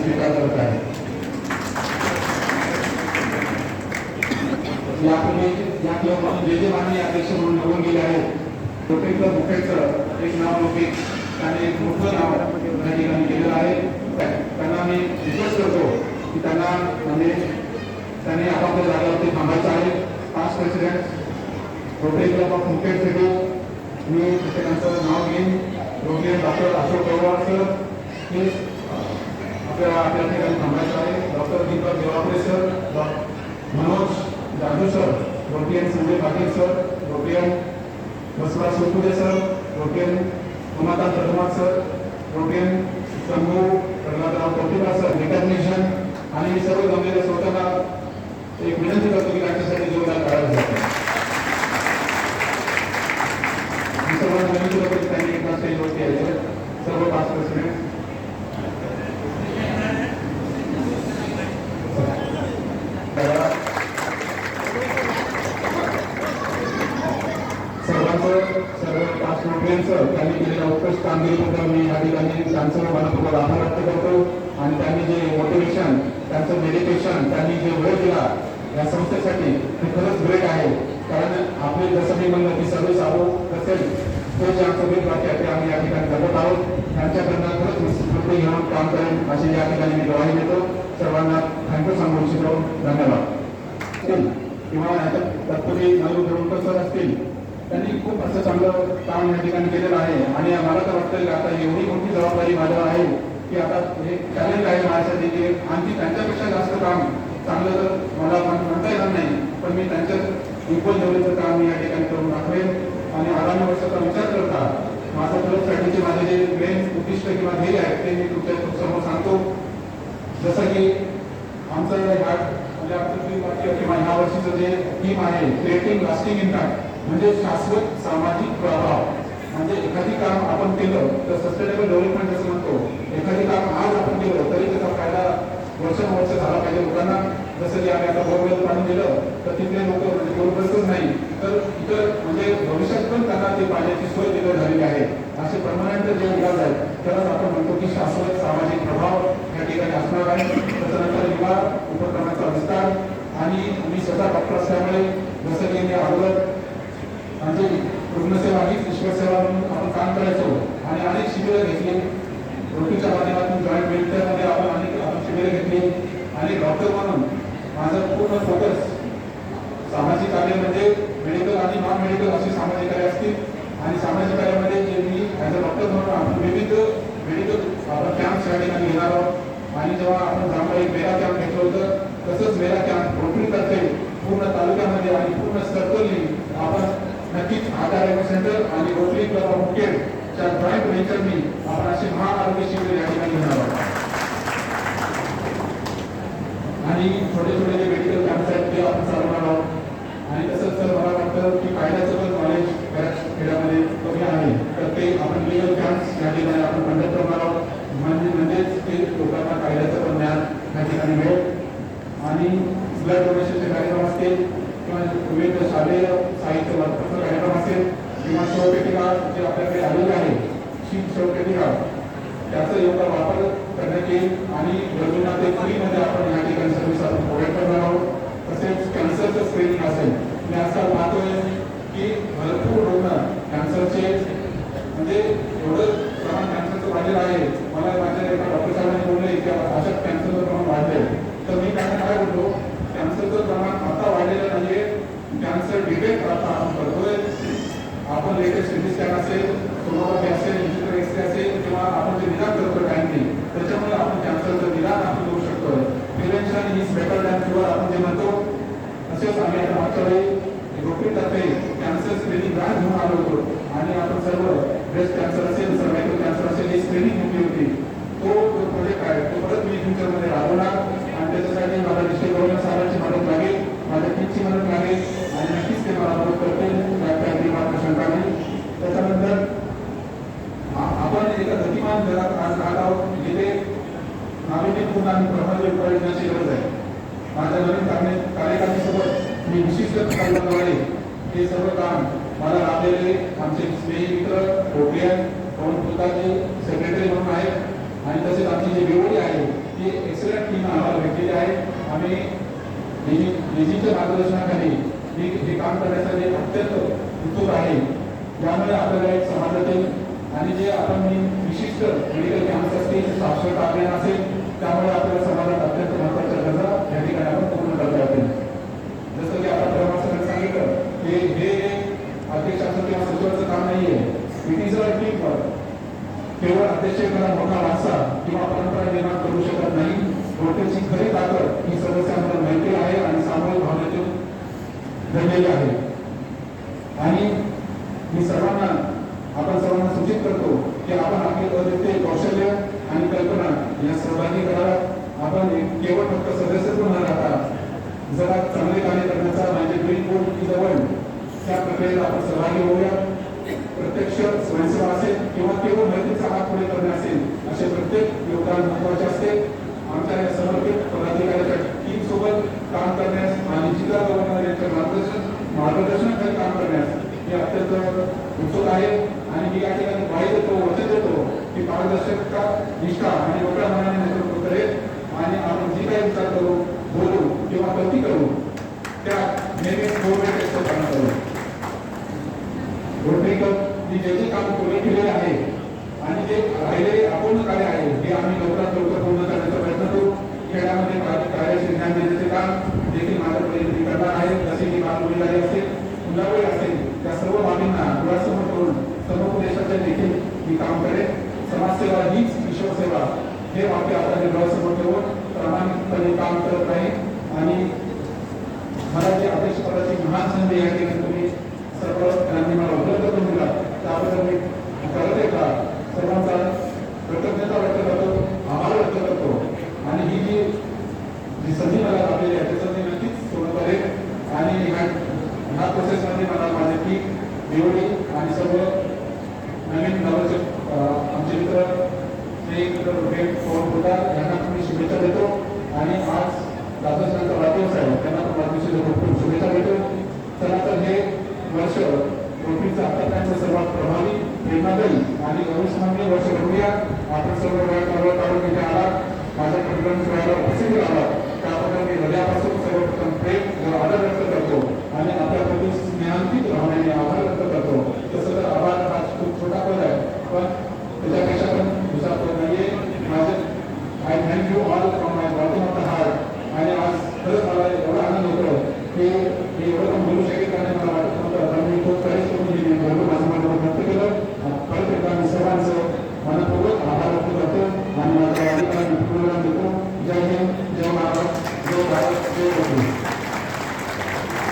स्वीकार करत आहे. यापूर्वी या क्लबमधून जे माननीय अध्यक्ष म्हणून निवडून गेले आहेत रोटरी क्लब मुखेडचं एक नाव लोकेश त्याने एक मोठं नाव त्या ठिकाणी केलेलं आहे. त्यांना मी रिक्वेस्ट करतो की त्यांना म्हणजे त्यांनी आपापल्या जागेवरती थांबायचं आहे. पाच president rotary club of Mukhed city मी त्यांचं नाव घेईन. Rotary doctor Ashok Pawar sir हे आपल्या ठिकाणी थांबायचं आहे. Doctor Deepak Devapure sir, Manoj Jadhav sir, rotarian Sanjay Patil sir, rotarian Basavaraj Sopude sir, rotarian Umakant Raghunath sir, rotarian Shambhu Pralhadrao Kautika sir, recognition आणि सर्व जमलेल्या स्वतःला एक विनंती करतो की त्यांच्यासाठी जोरदार काढायला जातो. सर्वांना विनंती करतो की त्यांनी एका स्टेजवरती यायचं. सर्व पाच प्रेसिडेंट त्यांनी केलेल्या उत्कृष्ट कामगिरीबद्दल मी या ठिकाणी त्यांचं मनपूर्वक आभार व्यक्त करतो. आणि त्यांनी जे मोटिवेशन, त्यांचं मेडिटेशन, त्यांनी जे वेळ दिला या संस्थेसाठी ते खरंच ग्रेट आहे. कारण आपले जसं मी म्हणलं की सर्व्हिस आहोत असेल ते जे आमचं वेळ बाकी आहे ते आम्ही या ठिकाणी जगत आहोत. त्यांच्याकडनं खरंच स्फूर्ती घेऊन काम करेन अशी या ठिकाणी मी ग्वाही देतो. सर्वांना थँक्यू सांगू इच्छितो. धन्यवाद. किंवा याच्यात तत्पूर्वी नरू देवकर सर असतील, त्यांनी खूप असं चांगलं काम या ठिकाणी केलेलं आहे. आणि मला तर वाटतं की आता एवढी मोठी जबाबदारी माझ्यावर आहे की आता हे चॅलेंज आहे माझ्यासाठी की आणखी त्यांच्यापेक्षा जास्त काम चांगलं तर मला म्हणता येणार नाही, पण मी त्यांच्या इक्वल लेवलचं काम मी या ठिकाणी करून दाखवेन. आणि आगामी वर्षाचा विचार करता माझं क्लबसाठीचे माझे जे मेन उद्दिष्ट किंवा ध्येय आहे ते मी तुमच्या समोर सांगतो. जसं की आमचं म्हणजे आमचं किंवा ह्या वर्षीचं जे थीम आहे क्रिएटिंग लास्टिंग इम्पॅक्ट, म्हणजे शाश्वत सामाजिक प्रभाव. म्हणजे एखादी काम आपण केलं तर सस्टेनेबल डेव्हलपमेंट असं म्हणतो, एखादी काम आज आपण केलं तरी त्याचा फायदा वर्षानुवर्ष झाला पाहिजे लोकांना. जसं की आम्ही आता बोरवेल पाणी दिलं तर तिथले लोक म्हणजे बोरवेलच नाही तर इतर म्हणजे भविष्यात पण त्यांना ते पाण्याची सोय दिली झालेली आहे. असे परमनंट जे इलाज आहेत तरच आपण म्हणतो की शाश्वत सामाजिक प्रभाव या ठिकाणी असणार आहे. त्याच्यानंतर युवा उपक्रमाचा विस्तार. आणि मी स्वतः डॉक्टर असल्यामुळे जसं की मी अगोदर म्हणजे रुग्णसेवा हीच ईश्वरसेवा म्हणून आपण काम करायचो आणि अनेक शिबिरं घेतली. रोटीच्या माध्यमातून जॉईंट वेंचरमध्ये आपण शिबिरं घेतली. आणि डॉक्टर म्हणून माझं पूर्ण फोकस सामाजिक कार्य म्हणजे मेडिकल आणि नॉन मेडिकल अशी सामाजिक कार्य असतील. आणि सामाजिक कार्यामध्ये जे मी ॲज अ डॉक्टर म्हणून आपण विविध मेडिकल आपण कॅम्प्स या ठिकाणी घेणार आहोत. आणि जेव्हा आपण जांभळा एक मेगा कॅम्प घेतलं होतं तसंच मेगा कॅम्प रोटरीतर्फे पूर्ण तालुक्यामध्ये आणि पूर्ण सर्कलनी आपण नक्कीच आधार सेंटर आणि रोटरी क्लब ऑफ मुखेडच्या जॉईंट वेंचरनी आपण असे महान आरोग्य शिबिर या ठिकाणी घेणार आहोत. आणि छोटे छोटे जे मेडिकल कॅम्प्स आहेत ते आपण चालवणार आहोत. आणि तसंच तर मला वाटतं की कायद्याचं पण नॉलेज बऱ्याच खेड्यामध्ये कमी आहे तर ते आपण लिगल कॅम्प्स या ठिकाणी आपण कंडक्ट करणार आहोत. म्हणजेच ते लोकांना कायद्याचं पण ज्ञान या ठिकाणी मिळेल. आणि ब्लड डोनेशनचे कार्यक्रम असतील किंवा विविध शालेय साहित्य वाटपाचा कार्यक्रम असेल किंवा शवपेटिका जे आपल्याकडे आलेले आहे शीत शवपेटिका त्याचा योग्य वापर करण्यात येईल. आणि गरजूंना ते फ्रीमध्ये आपण या ठिकाणी सर्व्हिस आपण प्रोव्हाइड करणार आहोत. तसेच कॅन्सरचं स्क्रीनिंग असेल. मी आजकाल पाहतोय की भरपूर रुग्ण कॅन्सरचे म्हणजे एवढं प्रमाण कॅन्सरचं वाढलेलं आहे. मला माझ्या एका डॉक्टर साहेबांनी बोलले की अशा कॅन्सरचं प्रमाण वाढलंय. तर मी त्यांना काय बोलतो, कॅन्सरचं प्रमाण आता वाढलेलं नाहीये, कॅन्सर डिटेक्ट आता आपण करतोय. आपण लेटेस्ट सिटी स्कॅन असेल, सोनोग्राफी असेल, डिजिटल एक्सरे असेल किंवा आपण जे निदान करतो टाइमली त्याच्यामुळे आपण कॅन्सरचं निदान आपण करू शकतोय. Prevention is better than cure आपण जे म्हणतो. तसेच आम्ही आता मागच्या वेळी रोटरीतर्फे कॅन्सर स्क्रीनिंग व्हॅन घेऊन आलो होतो आणि आपण सर्व ब्रेस्ट कॅन्सर असेल, सर्वायकल कॅन्सर असेल ही स्क्रीनिंग घेतली होती. तो जो प्रोजेक्ट आहे तो परत मी फ्युचरमध्ये राबवणार आणि त्याच्यासाठी मला डिस्ट्रिक्ट गव्हर्नर साहेबांची मदत लागेल, माझ्या टीमची मदत लागेल आणि नक्कीच ते मला मदत करतील काही शंका नाही. त्याच्यानंतर आपण एका गतिमान जगात आज राहत आहोत जिथे नाविन्यपूर्ण आणि प्रभावी उपाययोजनाची गरज आहे. माझ्या नवीन कार्यकाळासोबत मी विशिष्ट प्रकल्पाद्वारे हे सर्व काम मला लाभलेले आमचे स्नेही मित्र रोटियन पवन फुलकाजी सेक्रेटरी म्हणून आहेत आणि तसेच आमची जी विवडी आहे ती आम्ही डीजीच्या मार्गदर्शनाखाली हे काम करण्यासाठी अत्यंत उत्सुक आहे. त्यामुळे आपल्याला एक समाजातील आणि जे आपण विशिष्ट मेडिकल कॅम्प्स असतील, साक्षरता अभियान असेल, त्यामुळे आपल्याला समाजात अत्यंत महत्त्वाच्या गरजा या ठिकाणी आपण पूर्ण करता येतील. जसं की आता प्रवासाने सांगितलं की हे अध्यक्षाचं किंवा सचिवाचं काम नाहीये. It is a team work. केवळ अध्यक्षाला मोठा वारसा किंवा परंपरा निर्माण करू शकत नाही. रोटेची खरी ताकद ही सदस्यांमध्ये मैत्री आहे आणि सामूहिक भावनेतून घडलेली आहे. आणि मी आपण सर्वांना सूचित करतो की आपण आपले अद्वितीय कौशल्य आणि कल्पना या सहभागी कराव्यात. आपण केवळ फक्त सदस्यत्व न राहता जरा चांगले कार्य करण्याचा म्हणजे ड्रीम बोर्ड जवळ त्या प्रक्रियेला आपण सहभागी होऊया. प्रत्यक्ष स्वयंसेवा असेल किंवा केवळ माहितीचा हात पुढे करणे असेल, असे प्रत्येक योगदान महत्वाचे असते. आमच्या या समर्पित पदाधिकाऱ्याच्या टीम सोबत काम करण्यास आणि जिल्हा गव्हर्नर यांच्या मार्गदर्शनाखाली काम करण्यास मी अत्यंत उत्सुक आहे. आणि मी या ठिकाणी ग्वाही देतो, वचन देतो की पारदर्शकता, निष्ठा आणि मोठ्या मनाने नेतृत्व करेल. आणि आपण जी काही विचार करू, बोलू किंवा कृती करू त्या नेहमीच पूर्ण करू. रोटरी क्लब जे जे काम पूर्ण केलेले आहे आणि जे राहिलेले अपूर्ण कार्य आहे हे आम्ही लवकरात लवकर पूर्ण करण्याचा प्रयत्न करू. खेळामध्ये कार्याचे ज्ञान देण्याचे काम देखील माझ्यापर्यंत करणार आहे. जसे की बालगुन्हेगारी असेल, मुलावळी असेल, त्या सर्व बाबींना डोळ्यासमोर करून समुपदेशाचे देखील मी काम करेन. समाजसेवा हीच ईश्वरसेवा हे वाक्य आपल्याला डोळ्यासमोर ठेवून प्रामाणिकपणे काम करत राहील. आणि मला जे अध्यक्षपदाची महान संधी या ठिकाणी तुम्ही सर्व त्यांनी मला उपलब्ध करून दिला त्याबद्दल मी परत एकदा सर्वांचा कृतज्ञता व्यक्त करतो, आभार व्यक्त करतो. आणि ही जी संधी मला लाभलेली आहे त्याचं मी नक्कीच पूर्ण करेन. आणि ह्या प्रोसेसमध्ये मला माझे टीम निवडी आणि सर्व नवीन नवरचे आमचे मित्र यांना मी शुभेच्छा देतो. आणि आज दादासाहेबांचा वाढदिवस आहे, त्यांना पण वाढदिवसाच्या खूप शुभेच्छा देतो. चला तर हे वर्ष रोटरीचं आतापर्यंत सर्वात प्रभावी, प्रेरणादायी आणि अविस्मरणीय वर्ष घडूया. आपण सर्व वेळ काढून इथे आला, माझ्या कॉन्फरन्स वेळेला उपस्थित राहिला त्याबद्दल मी हृदयापासून सर्वप्रथम प्रेम व आदर व्यक्त करतो आणि आपल्याप्रती स्नेहांकित राहण्याने आभार व्यक्त करतो. तसं तर आभार हा खूप छोटा पद आहे, पण त्याच्यापेक्षा पण दुसरा पद नाहीये. माझे I thank you all from my bottom of the heart. आणि आज खरंच मला एवढा आनंद होतो की मी एवढं पण बोलू शकेल आणि मला वाटत नव्हतं, पण मी खूप काहीच करून माझं मनावर व्यक्त केलं. परत एकदा मी सर्वांचं मनपूर्वक आभार व्यक्त करतो आणि माझ्या अधिकारांना देतो. जय हिंद, जय महाराष्ट्र, जय भारत, जय रोटरी.